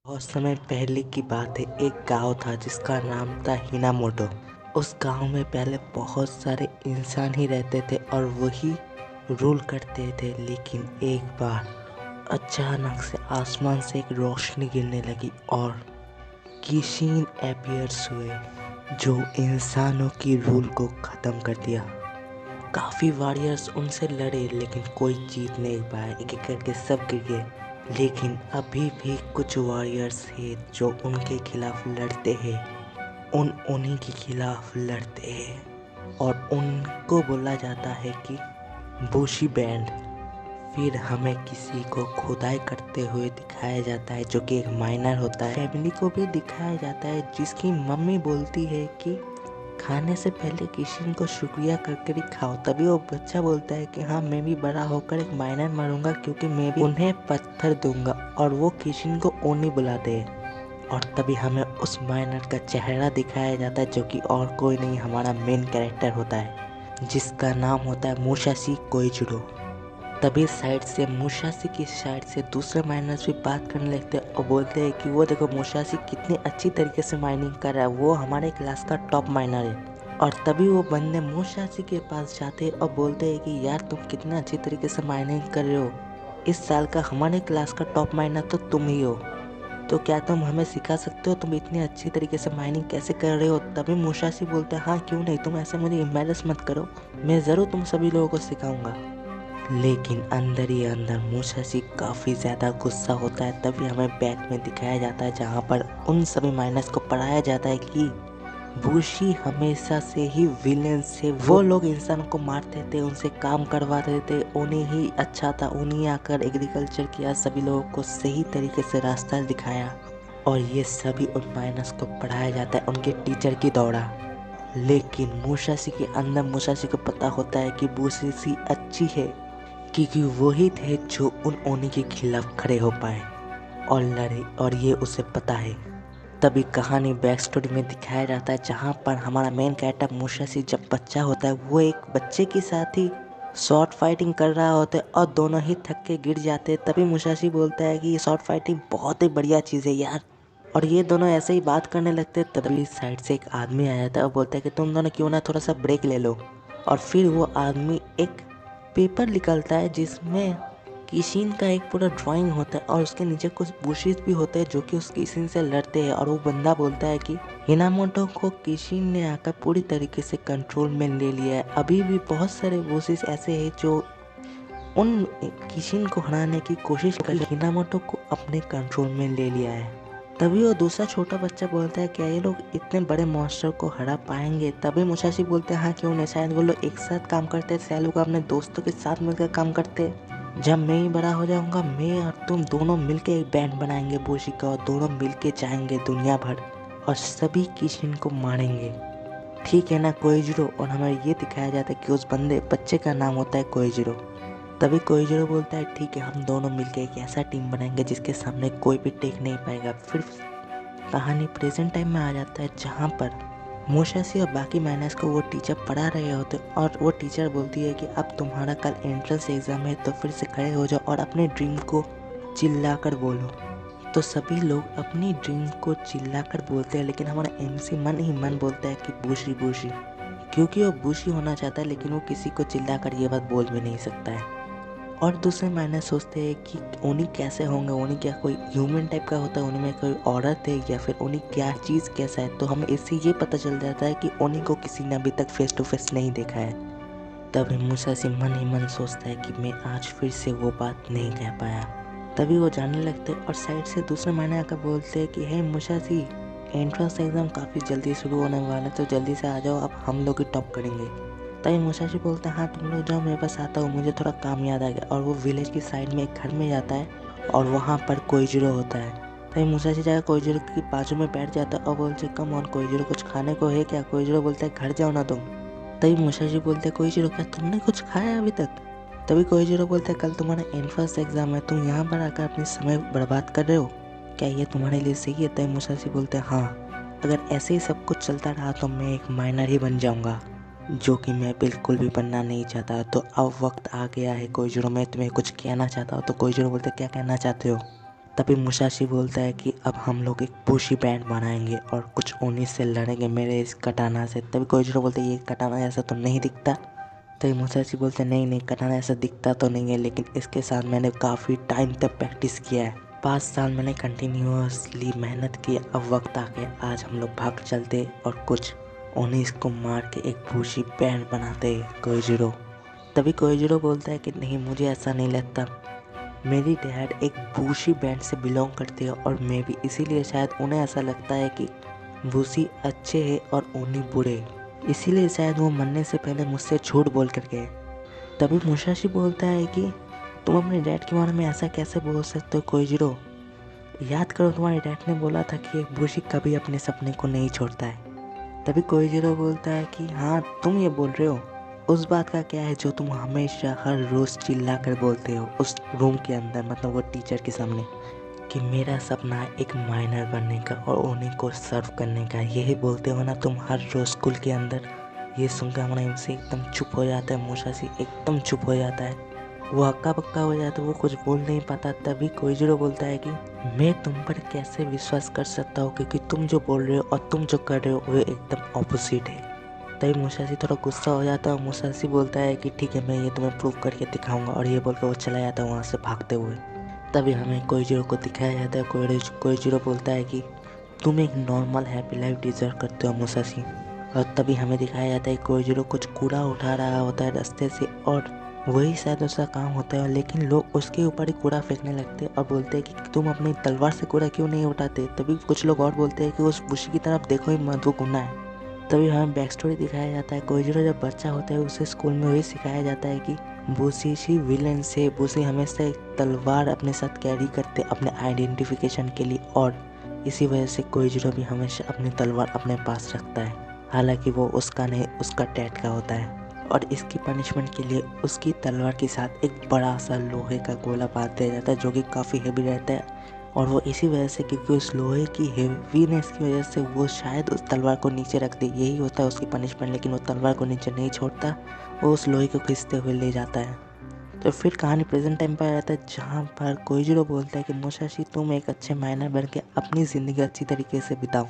बहुत समय पहले की बात है। एक गांव था जिसका नाम था हिनामोटो। उस गांव में पहले बहुत सारे इंसान ही रहते थे और वही रूल करते थे। लेकिन एक बार अचानक से आसमान से एक रोशनी गिरने लगी और किशीन अपीयर्स हुए जो इंसानों की रूल को खत्म कर दिया। काफी वॉरियर्स उनसे लड़े लेकिन कोई जीत नहीं पाया। एक एक करके सब गिर गए। लेकिन अभी भी कुछ वॉरियर्स हैं जो उनके खिलाफ लड़ते हैं। उन्हीं के खिलाफ लड़ते हैं और उनको बोला जाता है कि बुशी बैंड। फिर हमें किसी को खुदाई करते हुए दिखाया जाता है जो कि एक माइनर होता है। फैमिली को भी दिखाया जाता है जिसकी मम्मी बोलती है कि खाने से पहले किशन को शुक्रिया करके ही खाओ। तभी वो बच्चा बोलता है कि हाँ, मैं भी बड़ा होकर एक माइनर मारूंगा क्योंकि मैं भी उन्हें पत्थर दूंगा। और वो किशन को ओनी बुलाते हैं और तभी हमें उस माइनर का चेहरा दिखाया जाता है जो कि और कोई नहीं, हमारा मेन कैरेक्टर होता है जिसका नाम होता है मुसाशी कोइजुरो। तभी साइड से मुसाशी की साइड से दूसरे माइनर्स भी बात करने लगते हैं और बोलते हैं कि वो देखो मुसाशी कितनी अच्छी तरीके से माइनिंग कर रहा है, वो हमारे क्लास का टॉप माइनर है। और तभी वो बंदे मुसाशी के पास जाते हैं और बोलते हैं कि यार तुम कितने अच्छी तरीके से माइनिंग कर रहे हो, इस साल का हमारे क्लास का टॉप माइनर तो तुम ही हो, तो क्या तुम हमें सिखा सकते हो, तुम इतनी अच्छी तरीके से माइनिंग कैसे कर रहे हो। तभी मुसाशी बोलते हैं हाँ क्यों नहीं, तुम ऐसे मुझे एम्बैरेस मत करो, मैं ज़रूर तुम सभी लोगों को सिखाऊंगा। लेकिन अंदर ही अंदर मुसाशी काफ़ी ज़्यादा गुस्सा होता है। तभी हमें बैक में दिखाया जाता है जहाँ पर उन सभी माइनर्स को पढ़ाया जाता है कि बुशी हमेशा से ही विलेन से वो लोग इंसानों को मारते थे, उनसे काम करवाते थे, उन्हें ही अच्छा था, उन्हीं आकर एग्रीकल्चर किया, सभी लोगों को सही तरीके से रास्ता दिखाया। और ये सभी उन माइनर्स को पढ़ाया जाता है उनके टीचर की दौड़ा। लेकिन मुसाशी के अंदर मुसाशी को पता होता है कि बुशी अच्छी है क्योंकि वही थे जो उन ओनी के खिलाफ खड़े हो पाए और लड़े, और ये उसे पता है। तभी कहानी बैक स्टोरी में दिखाया जाता है जहाँ पर हमारा मेन कैरेक्टर मुसाशी जब बच्चा होता है वो एक बच्चे के साथ ही शॉर्ट फाइटिंग कर रहा होता है और दोनों ही थक के गिर जाते हैं। तभी मुसाशी बोलता है कि ये शॉर्ट फाइटिंग बहुत ही बढ़िया चीज़ है यार, और ये दोनों ऐसे ही बात करने लगते हैं। तभी साइड से एक आदमी आ जाता है और बोलता है कि तुम दोनों क्यों ना थोड़ा सा ब्रेक ले लो। और फिर वो आदमी एक पेपर निकलता है जिसमें किशिन का एक पूरा ड्राइंग होता है और उसके नीचे कुछ बुशिस भी होते हैं जो कि उस किशिन से लड़ते हैं। और वो बंदा बोलता है कि हिनामोटो को किशिन ने आकर पूरी तरीके से कंट्रोल में ले लिया है। अभी भी बहुत सारे बुशिस ऐसे हैं जो उन किशिन को हराने की कोशिश कर हिनामोटो को अपने कंट्रोल में ले लिया है। तभी वो दूसरा छोटा बच्चा बोलता है क्या ये लोग इतने बड़े मॉन्स्टर को हरा पाएंगे। तभी मुसाशी बोलते हैं हाँ क्यों नहीं, शायद वो लोग एक साथ काम करते, शायद लोग अपने दोस्तों के साथ मिलकर काम करते। जब मैं ही बड़ा हो जाऊंगा मैं और तुम दोनों मिलके एक बैंड बनाएंगे बुशी का, और दोनों मिलके जाएंगे दुनिया भर और सभी किशिन को मारेंगे, ठीक है ना कोइजुरो। और हमें ये दिखाया जाता है कि उस बच्चे का नाम होता है कोइजुरो। तभी कोइजुरो बोलता है ठीक है, हम दोनों मिलकर एक ऐसा टीम बनाएंगे जिसके सामने कोई भी टेक नहीं पाएगा। फिर कहानी प्रेजेंट टाइम में आ जाता है जहाँ पर मुसाशी और बाकी माइनर्स को वो टीचर पढ़ा रहे होते और वो टीचर बोलती है कि अब तुम्हारा कल एंट्रेंस एग्जाम है तो फिर से खड़े हो जाओ और अपने ड्रीम को चिल्लाकर बोलो। तो सभी लोग अपनी ड्रीम को चिल्लाकर बोलते हैं, लेकिन हमारा एमसी मन ही मन बोलता है कि बुशी बुशी, क्योंकि वो बुशी होना चाहता है लेकिन वो किसी को चिल्लाकर ये बात बोल भी नहीं सकता है। और दूसरे मायने सोचते हैं कि ओनी कैसे होंगे, ओनी क्या कोई ह्यूमन टाइप का होता है, ओनी में कोई औरत है या फिर ओनी क्या चीज़ कैसा है। तो हमें इससे ये पता चल जाता है कि ओनी को किसी ने अभी तक फेस टू फेस नहीं देखा है। तभी मुसाशी मन ही मन सोचता है कि मैं आज फिर से वो बात नहीं कह पाया। तभी वो जाने लगते और साइड से दूसरे मायने आकर बोलते हैं कि हे मुसाशी, एंट्रेंस एग्जाम काफ़ी जल्दी शुरू होने वाला है तो जल्दी से आ जाओ, अब हम लोग ही टॉप करेंगे। तभी मुसाशी बोलता है हाँ तुम लोग जाओ, मेरे पास आता हूँ, मुझे थोड़ा काम याद आ गया। और वो विलेज की साइड में एक घर में जाता है और वहाँ पर कोइजुरो होता है। तभी मुसाशी जाकर कोइजुरो के बाजू में बैठ जाता है और बोलते कम ऑन कोइजुरो, कुछ खाने को है क्या। कोइजुरो बोलता है घर जाओ ना तुम। तभी मुसाशी बोलते हैं कोइजुरो क्या तुमने कुछ खाया अभी तक। तभी कोइजुरो बोलता है कल तुम्हारा एंट्रेंस एग्जाम है, तुम यहाँ पर आकर अपनी समय बर्बाद कर रहे हो, क्या ये तुम्हारे लिए सही है। तभी मुसाशी बोलते हैं हाँ, अगर ऐसे ही सब कुछ चलता रहा तो मैं एक माइनर ही बन जाऊँगा, जो कि मैं बिल्कुल भी बनना नहीं चाहता। तो अब वक्त आ गया है कोइजुरो, मैं तुम्हें कुछ कहना चाहता हूँ। तो कोइजुरो बोलते क्या कहना चाहते हो। तभी मुसाशी बोलता है कि अब हम लोग एक बुशी बैंड बनाएंगे और कुछ ओनी से लड़ेंगे मेरे इस कटाना से। तभी कोइजिरो बोलते है ये कटाना ऐसा तो नहीं दिखता। तभी मुसाशी बोलते नहीं नहीं, कटाना ऐसा दिखता तो नहीं है, लेकिन इसके साथ मैंने काफ़ी टाइम तक प्रैक्टिस किया है। 5 साल मैंने कंटिन्यूसली मेहनत की। अब वक्त आ गया, आज हम लोग भाग चलते और कुछ ओनीस को मार के एक बुशी बैंड बनाते कोइजिरो। तभी कोइजिरो बोलता है कि नहीं, मुझे ऐसा नहीं लगता, मेरी डैड एक बूशी बैंड से बिलोंग करते हैं और मैं भी, इसीलिए शायद उन्हें ऐसा लगता है कि बूशी अच्छे हैं और ओनी बुरे, इसीलिए शायद वो मरने से पहले मुझसे झूठ बोल कर गए। तभी मुसाशी बोलता है कि तुम अपने डैड के बारे में ऐसा कैसे बोल सकते हो कोइजिरो, याद करो तुम्हारे डैड ने बोला था कि एक बूशी कभी अपने सपने को नहीं छोड़ता है। तभी कोइजिरो बोलता है कि हाँ तुम ये बोल रहे हो, उस बात का क्या है जो तुम हमेशा हर रोज़ चिल्ला कर बोलते हो उस रूम के अंदर, मतलब वो टीचर के सामने, कि मेरा सपना है एक माइनर बनने का और उन्हीं को सर्व करने का, यही बोलते हो ना तुम हर रोज़ स्कूल के अंदर। ये सुनकर हमारा एमसी एकदम चुप हो जाता है, मुसाशी एकदम चुप हो जाता है, वो हक्का बक्का हो जाता है, वो कुछ बोल नहीं पाता। तभी कोइजिरो बोलता है कि मैं तुम पर कैसे विश्वास कर सकता हूँ, क्योंकि तुम जो बोल रहे हो और तुम जो कर रहे हो वो एकदम ऑपोजिट है। तभी मुसाशी थोड़ा गुस्सा हो जाता है और मुसाशी बोलता है कि ठीक है, मैं ये तुम्हें प्रूव करके दिखाऊंगा, और ये बोलकर वो चला जाता है वहाँ से भागते हुए। तभी हमें कोइजिरो को दिखाया जाता है। कोइजिरो बोलता है कि तुम एक नॉर्मल हैप्पी लाइफ डिजर्व करते हो मुसाशी। और तभी हमें दिखाया जाता है कोइजिरो कुछ कूड़ा उठा रहा होता है रास्ते से, और वही शायद उसका काम होता है, लेकिन लोग उसके ऊपर ही कूड़ा फेंकने लगते हैं और बोलते हैं कि तुम अपनी तलवार से कूड़ा क्यों नहीं उठाते। तभी कुछ लोग और बोलते हैं कि उस बुशी की तरफ देखो ही मत, वो गुंडा है। तभी हमें बैक स्टोरी दिखाया जाता है, कोइजिरो जब बच्चा होता है उसे स्कूल में वही सिखाया जाता है कि बुशी विलेन से, बुशी हमेशा एक तलवार अपने साथ कैरी करते अपने आइडेंटिफिकेशन के लिए, और इसी वजह से कोइजिरो भी हमेशा अपनी तलवार अपने पास रखता है, हालांकि वो उसका नहीं, उसका डैड का होता है। और इसकी पनिशमेंट के लिए उसकी तलवार के साथ एक बड़ा सा लोहे का गोला बांध दिया जाता है जो कि काफ़ी हेवी रहता है, और वो इसी वजह से, क्योंकि उस लोहे की हेवीनेस की वजह से वो शायद उस तलवार को नीचे रख दे, यही होता है उसकी पनिशमेंट। लेकिन वो तलवार को नीचे नहीं छोड़ता, वो उस लोहे को खींचते हुए ले जाता है। तो फिर कहानी प्रेजेंट टाइम पर आ जाता है, जहाँ पर कोइजिरो बोलता है कि मुसाशी तुम एक अच्छे माइनर बन के अपनी ज़िंदगी अच्छी तरीके से बिताओ,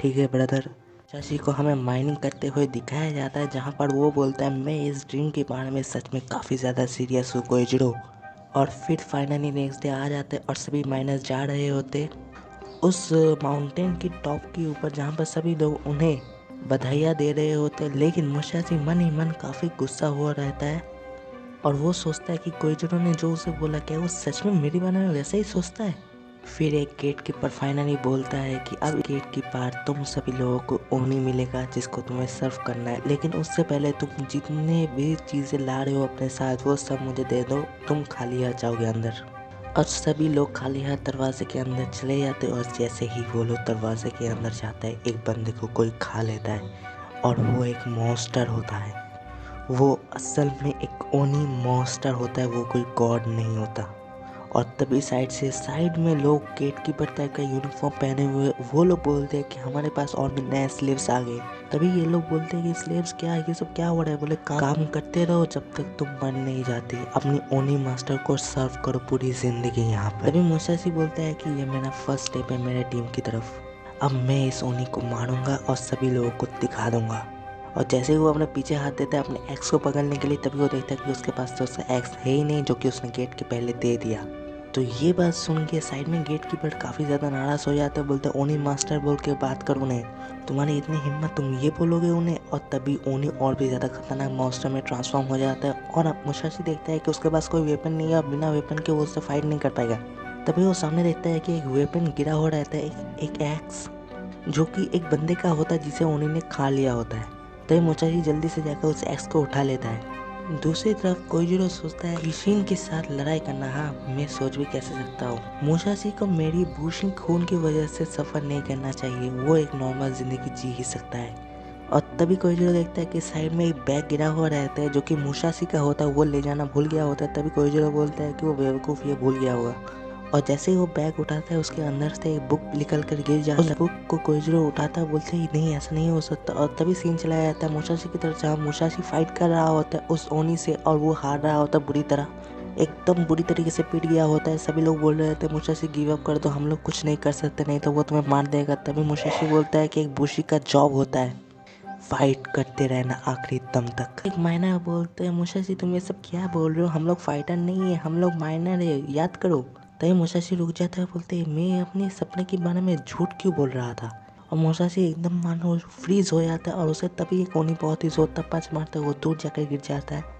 ठीक है ब्रदर। मुसाशी को हमें माइनिंग करते हुए दिखाया जाता है, जहाँ पर वो बोलता है मैं इस ड्रीम के बारे में सच में काफ़ी ज़्यादा सीरियस हूँ कोइजिरो। और फिर फाइनली नेक्स्ट डे आ जाते और सभी माइनर्स जा रहे होते उस माउंटेन की टॉप के ऊपर, जहाँ पर सभी लोग उन्हें बधाइयाँ दे रहे होते, लेकिन मुसाशी मन ही मन काफ़ी गुस्सा हुआ रहता है और वो सोचता है कि कोइजिरो ने जो उसे बोला क्या वो सच में मेरे बारे में वैसा ही सोचता है। फिर एक गेट कीपर फाइनली बोलता है कि अब गेट की पार तुम सभी लोगों को ओनी मिलेगा जिसको तुम्हें सर्व करना है, लेकिन उससे पहले तुम जितने भी चीज़ें ला रहे हो अपने साथ वो सब मुझे दे दो, तुम खाली हाथ जाओगे अंदर। और सभी लोग खाली हाथ दरवाजे के अंदर चले जाते, और जैसे ही वो लोग दरवाजे के अंदर जाता है एक बंदे को कोई खा लेता है और वो एक मॉन्स्टर होता है। वो असल में एक ओनी मॉन्स्टर होता है, वो कोई गॉड नहीं होता। और तभी साइड में लोग गेट कीपर टाइप का यूनिफॉर्म पहने हुए, वो लोग बोलते हैं कि हमारे पास और भी नए स्लेव्स आ गए। तभी ये लोग बोलते हैं कि स्लेव्स क्या है, ये सब क्या हो रहा है। बोले काम करते रहो जब तक तुम मर नहीं जाते, अपनी ओनी मास्टर को सर्व करो पूरी जिंदगी यहाँ पर। तभी मुसाशी बोलता है कि ये मेरा फर्स्ट स्टेप है मेरे टीम की तरफ, अब मैं इस ओनी को मारूंगा और सभी लोगों को दिखा दूंगा। और जैसे ही वो अपने पीछे हाथ देता है अपने एक्स को पकड़ने के लिए, तभी वो देखता है कि उसके पास तो उसका एक्स है ही नहीं, जो कि उसने गेट के पहले दे दिया। तो ये बात सुन के साइड में गेट कीपर काफ़ी ज़्यादा नाराज़ हो जाते हैं, बोलते ओनी मास्टर बोल के बात करो उन्हें, तुम्हारी इतनी हिम्मत तुम ये बोलोगे उन्हें। और तभी ओनी और भी ज़्यादा खतरनाक मॉन्स्टर में ट्रांसफॉर्म हो जाता है, और अब मुसाशी देखता है कि उसके पास कोई वेपन नहीं है और बिना वेपन के वो उससे फाइट नहीं कर पाएगा। तभी वो सामने देखता है कि एक वेपन गिरा हुआ रहता है, एक एक्स, जो कि एक बंदे का होता है जिसे ओनी ने खा लिया होता है। तभी मुसाशी जल्दी से जाकर उस एक्स को उठा लेता है। दूसरी तरफ कोइजिरो सोचता है ईशिन के साथ लड़ाई करना, हाँ मैं सोच भी कैसे सकता हूँ। मुसाशी को मेरी बुशी खून की वजह से सफ़र नहीं करना चाहिए, वो एक नॉर्मल जिंदगी जी ही सकता है। और तभी कोइजिरो देखता है कि साइड में एक बैग गिरा हुआ रहता है जो कि मुसाशी का होता है, वो ले जाना भूल गया होता है। तभी कोइजिरो बोलता है कि वो बेवकूफ़ ये भूल गया होगा, और जैसे ही वो बैग उठाता है उसके अंदर से एक बुक निकल कर गिर जाता है। उस बुक को कोइजिरो उठाता है, बोलते ही नहीं ऐसा नहीं हो सकता। और तभी सीन चलाया जाता है मुसाशी की तरफ, जहाँ मुसाशी फाइट कर रहा होता है उस ओनी से और वो हार रहा होता है बुरी तरह। एकदम बुरी तरीके से पिट गया होता है। सभी लोग बोल रहे थे मुसाशी गिव अप कर दो, हम लोग कुछ नहीं कर सकते, नहीं तो वो तुम्हें मार देगा। तभी मुसाशी बोलता है कि एक बुशी का जॉब होता है फाइट करते रहना आखिरी दम तक। एक माइनर बोलते हैं मुसाशी तुम ये सब क्या बोल रहे हो, हम लोग फाइटर नहीं है, हम लोग माइनर है, याद करो। तभी मुसाशी रुक जाता है, बोलते हैं मैं अपने सपने के बारे में झूठ क्यों बोल रहा था। और मुसाशी एकदम मानो फ्रीज हो जाता है और उसे तभी एक ओनी बहुत ही जोर तक पंच मारता है, वो दूर जाकर गिर जाता है।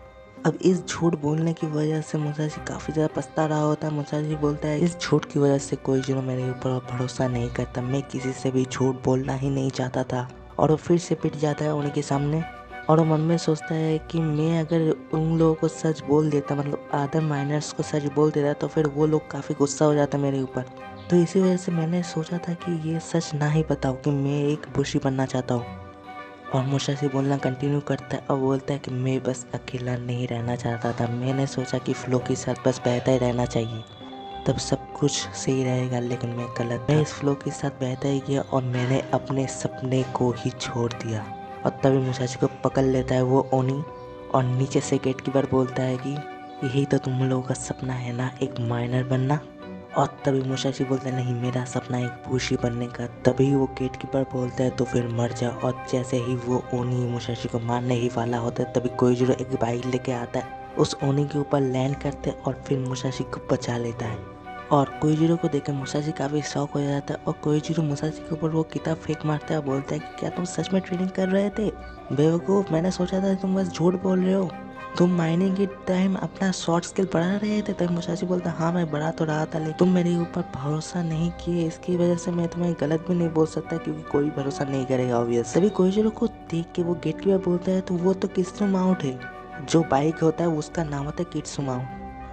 अब इस झूठ बोलने की वजह से मुसाशी काफ़ी ज़्यादा पछता रहा होता है। मुसाशी बोलता है इस झूठ की वजह से कोइजुरो मेरे ऊपर भरोसा नहीं करता, मैं किसी से भी झूठ बोलना ही नहीं चाहता था। और वो फिर से पिट जाता है उन्हीं के सामने और वो मन में सोचता है कि मैं अगर उन लोगों को सच बोल देता, मतलब अदर माइनर्स को सच बोल देता, तो फिर वो लोग काफ़ी गुस्सा हो जाता मेरे ऊपर। तो इसी वजह से मैंने सोचा था कि ये सच ना ही बताऊँ कि मैं एक बुशी बनना चाहता हूँ। और मुसाशी बोलना कंटिन्यू करता है और बोलता है कि मैं बस अकेला नहीं रहना चाहता था, मैंने सोचा कि फ्लो के साथ बस बहता ही रहना चाहिए, तब सब कुछ सही रहेगा, लेकिन मैं गलत था। मैं इस फ्लो के साथ बहता ही गया और मैंने अपने सपने को ही छोड़ दिया। और तभी मुसाशी को पकड़ लेता है वो ओनी और नीचे से गेटकीपर बोलता है कि यही तो तुम लोगों का सपना है ना, एक माइनर बनना। और तभी मुसाशी बोलता है नहीं, मेरा सपना एक बुशी बनने का। तभी वो गेटकीपर बोलता है तो फिर मर जा। और जैसे ही वो ओनी मुसाशी को मारने ही वाला होता है तभी कोइजुरो एक बाइक लेके आता है, उस ओनी के ऊपर लैंड करते और फिर मुसाशी को बचा लेता है। और कोइजुरो को देखकर मुसाशी काफ़ी शौक हो जाता है और कोइजुरो मुसाशी के ऊपर वो किताब फेंक मारता है और बोलता है कि क्या तुम सच में ट्रेनिंग कर रहे थे? बेवकूफ़, मैंने सोचा था तुम बस झूठ बोल रहे हो। तुम माइनिंग के टाइम अपना शॉर्ट स्किल बढ़ा रहे थे? तभी मुसाशी बोलता हाँ मैं बढ़ा तो रहा था, लेकिन तुम मेरे ऊपर भरोसा नहीं किए, इसकी वजह से मैं तुम्हें गलत भी नहीं बोल सकता क्योंकि कोई भरोसा नहीं करेगा ऑब्वियस। तभी कोइजुरो को देख के वो गेटकीपर बोलता है तो वो तो कित्सुमाओ थे, जो बाइक होता है उसका नाम होता है कित्सुमाओ।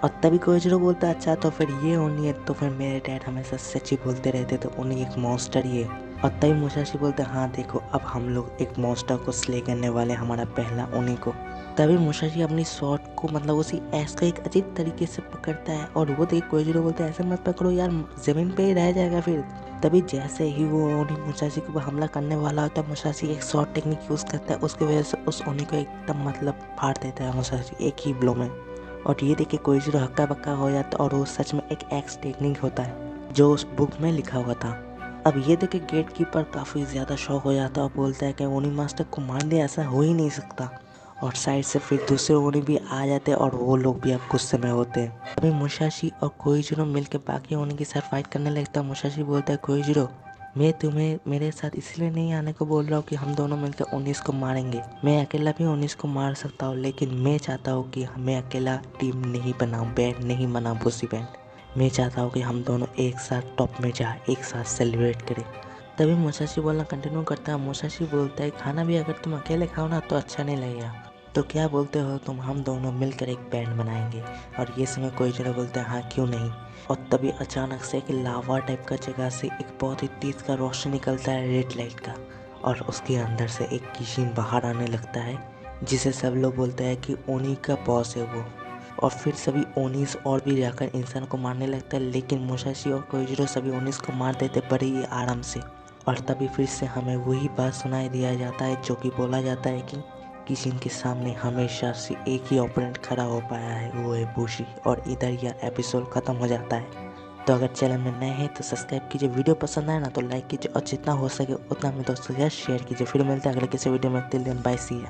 और तभी कोइजुरो बोलता है अच्छा तो फिर ये ओनी है, तो फिर मेरे डैड हमेशा सच ही बोलते रहते तो ओनी एक मॉन्स्टर ही है। और तभी मुसाशी बोलते हैं हाँ देखो अब हम लोग एक मॉन्स्टर को स्ले करने वाले, हमारा पहला ओनी को। तभी मुसाशी अपनी शॉट को मतलब उसी ऐस को एक अजीब तरीके से पकड़ता है और वो देख कोइजुरो बोलता है ऐसे मत पकड़ो यार, जमीन पे ही रह जाएगा फिर। तभी जैसे ही वो ओनी मुसाशी के ऊपर हमला करने वाला होता है, मुसाशी एक शॉर्ट टेक्निक यूज़ करता है, उसकी वजह से उस ओनी को एकदम मतलब फाड़ देता है मुसाशी एक ही ब्लो में। और ये देख के कोइजुरो हक्का बक्का हो जाता है और वो सच में एक एक्स टेक्निक होता है जो उस बुक में लिखा हुआ था। अब ये देख के गेटकीपर काफ़ी ज़्यादा शौक हो जाता है और बोलता है कि ओनी मास्टर को मार दिया, ऐसा हो ही नहीं सकता। और साइड से फिर दूसरे ओनी भी आ जाते हैं और वो लोग भी अब गुस्से में होते हैं। अभी मुसाशी और कोइजुरो मिलकर बाकी ओनी के साथ फाइट करने लगता है। मुसाशी बोलता है कोइजुरो मैं तुम्हें मेरे साथ इसलिए नहीं आने को बोल रहा हूँ कि हम दोनों मिलकर 19 को मारेंगे, मैं अकेला भी 19 को मार सकता हूँ, लेकिन मैं चाहता हूँ कि मैं अकेला टीम नहीं बनाऊँ, बैंड नहीं बनाऊँ बुशी बैंड। मैं चाहता हूँ कि हम दोनों एक साथ टॉप में जाए, एक साथ सेलिब्रेट करें। तभी मुसाशी बोलना कंटिन्यू करता है। मुसाशी बोलता है खाना भी अगर तुम अकेले खाओ ना तो अच्छा नहीं लगेगा, तो क्या बोलते हो तुम हम दोनों मिलकर एक बैंड बनाएंगे। और ये समय कोइजुरो बोलता है हाँ क्यों नहीं। और तभी अचानक से एक लावा टाइप का जगह से एक बहुत ही तेज का रोशनी निकलता है रेड लाइट का, और उसके अंदर से एक किशिन बाहर आने लगता है जिसे सब लोग बोलते हैं कि ओनी का बॉस है वो। और फिर सभी ओनीस और भी जाकर इंसान को मारने लगता है, लेकिन मुसाशी और कोइजुरो सभी ओनीस को मार देते बड़े ही आराम से। और तभी फिर से हमें वही बात सुनाई दिया जाता है जो कि बोला जाता है कि किशिन के सामने हमेशा से एक ही ओपोनेंट खड़ा हो पाया है, वो है बुशी। और इधर यह एपिसोड खत्म हो जाता है। तो अगर चैनल में नए हैं तो सब्सक्राइब कीजिए, वीडियो पसंद आए ना तो लाइक कीजिए और जितना हो सके उतना अपने दोस्तों के साथ शेयर कीजिए। फिर मिलते हैं अगले किसी वीडियो में, till then bye, see you.